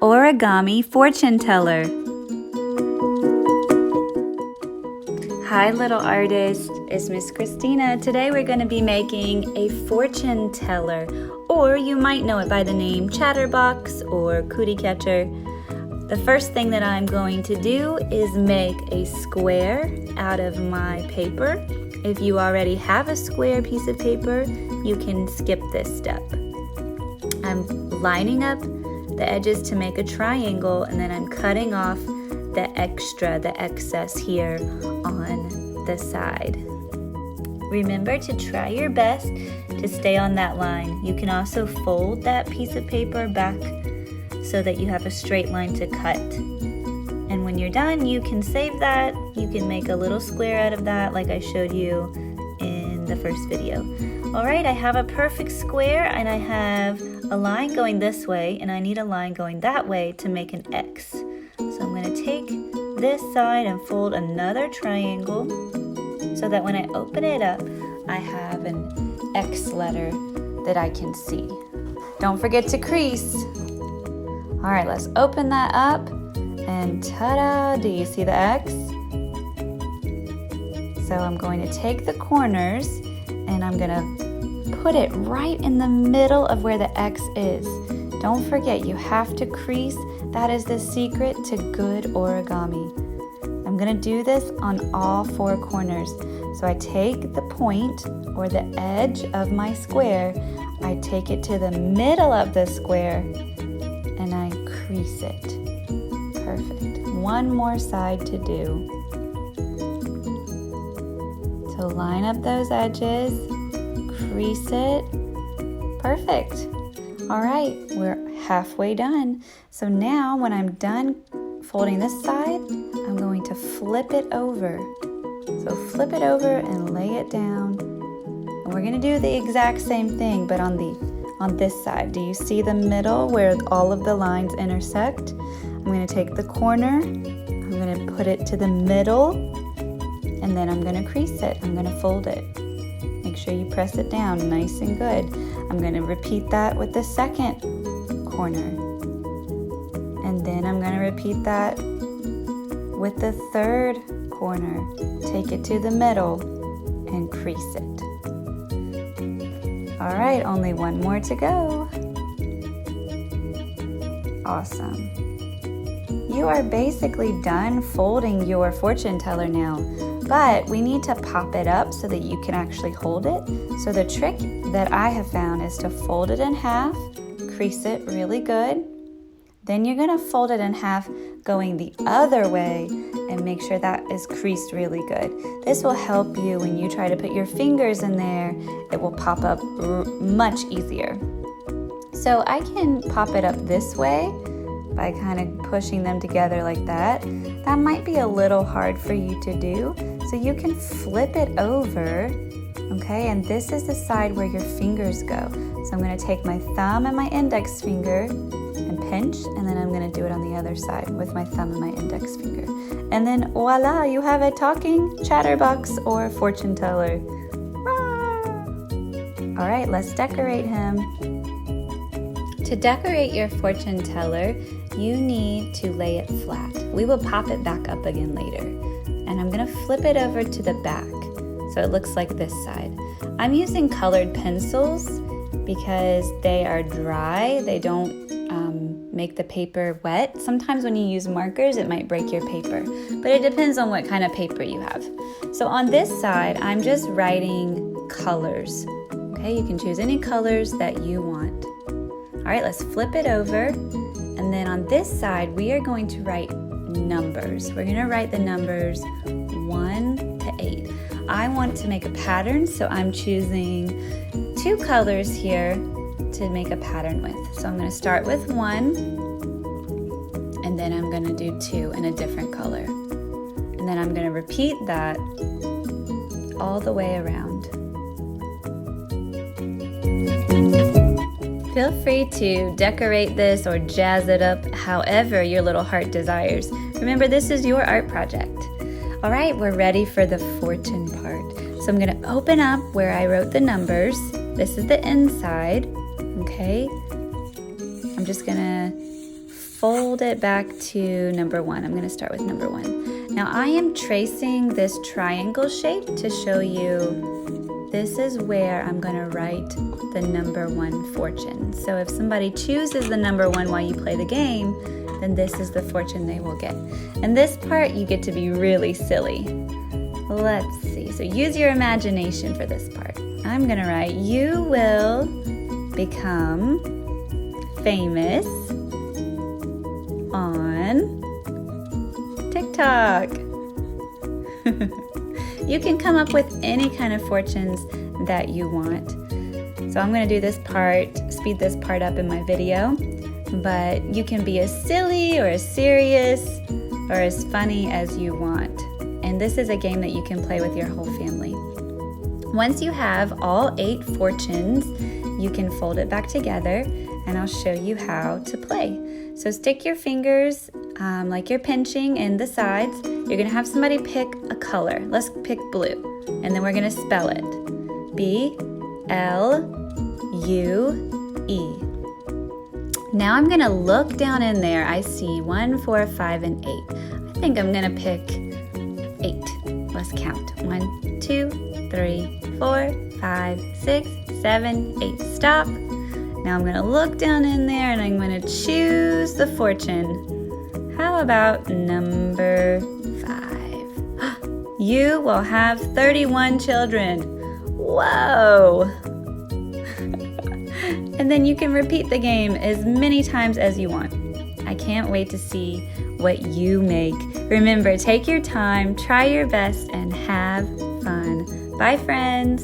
Origami fortune teller. Hi little artist, it's Miss Christina. Today we're going to be making a fortune teller, or you might know it by the name chatterbox or cootie catcher. The first thing that I'm going to do is make a square out of my paper. If you already have a square piece of paper, you can skip this step. I'm lining up the edges to make a triangle, and then I'm cutting off the excess here on the side. Remember to try your best to stay on that line. You can also fold that piece of paper back so that you have a straight line to cut. And when you're done, you can save that. You can make a little square out of that like I showed you in the first video. All right, I have a perfect square, and I have a line going this way, and I need a line going that way to make an X. So I'm going to take this side and fold another triangle so that when I open it up, I have an X letter that I can see. Don't forget to crease. All right, let's open that up, and ta-da, do you see the X? So I'm going to take the corners, and I'm going to put it right in the middle of where the X is. Don't forget, you have to crease. That is the secret to good origami. I'm going to do this on all four corners. So I take the point or the edge of my square, I take it to the middle of the square, and I crease it. Perfect. One more side to do. So line up those edges, crease it. Perfect. All right, we're halfway done. So now when I'm done folding this side, I'm going to flip it over. So flip it over and lay it down. And we're gonna do the exact same thing, but on this side. Do you see the middle where all of the lines intersect? I'm gonna take the corner, I'm gonna put it to the middle, and then I'm gonna crease it. I'm gonna fold it. Make sure you press it down nice and good. I'm going to repeat that with the second corner. And then I'm going to repeat that with the third corner. Take it to the middle and crease it. All right, only one more to go. Awesome. You are basically done folding your fortune teller now. But we need to pop it up so that you can actually hold it. So the trick that I have found is to fold it in half, crease it really good. Then you're gonna fold it in half going the other way and make sure that is creased really good. This will help you when you try to put your fingers in there. It will pop up much easier. So I can pop it up this way by kind of pushing them together like that. That might be a little hard for you to do. So you can flip it over, okay? And this is the side where your fingers go. So I'm gonna take my thumb and my index finger and pinch, and then I'm gonna do it on the other side with my thumb and my index finger. And then voila, you have a talking chatterbox or fortune teller. All right, let's decorate him. To decorate your fortune teller, you need to lay it flat. We will pop it back up again later. And I'm gonna flip it over to the back so it looks like this side. I'm using colored pencils because they are dry. They don't make the paper wet. Sometimes when you use markers, it might break your paper, but it depends on what kind of paper you have. So on this side, I'm just writing colors. Okay, you can choose any colors that you want. All right, let's flip it over. And then on this side, we are going to write numbers. We're gonna write the numbers 1 to 8. I want to make a pattern, so I'm choosing 2 colors here to make a pattern with. So I'm gonna start with 1, and then I'm gonna do 2 in a different color. And then I'm gonna repeat that all the way around. Feel free to decorate this or jazz it up however your little heart desires. Remember, this is your art project. All right, we're ready for the fortune part. So I'm gonna open up where I wrote the numbers. This is the inside, okay? I'm just gonna fold it back to number 1. I'm going to start with number 1. Now I am tracing this triangle shape to show you this is where I'm going to write the number 1 fortune. So if somebody chooses the number 1 while you play the game, then this is the fortune they will get. And this part you get to be really silly. Let's see. So use your imagination for this part. I'm going to write, you will become famous on TikTok. You can come up with any kind of fortunes that you want. So I'm going to do this part, speed this part up in my video, but you can be as silly or as serious or as funny as you want. And this is a game that you can play with your whole family. Once you have all 8 fortunes, you can fold it back together and I'll show you how to play. So stick your fingers like you're pinching in the sides. You're going to have somebody pick a color. Let's pick blue. And then we're going to spell it. B-L-U-E. Now I'm going to look down in there. I see 1, 4, 5, and 8. I think I'm going to pick 8. Let's count. 1, 2, 3, 4, 5, 6, 7, 8. Stop. Now I'm going to look down in there and I'm going to choose the fortune. How about number 5? You will have 31 children. Whoa! And then you can repeat the game as many times as you want. I can't wait to see what you make. Remember, take your time, try your best, and have fun. Bye, friends.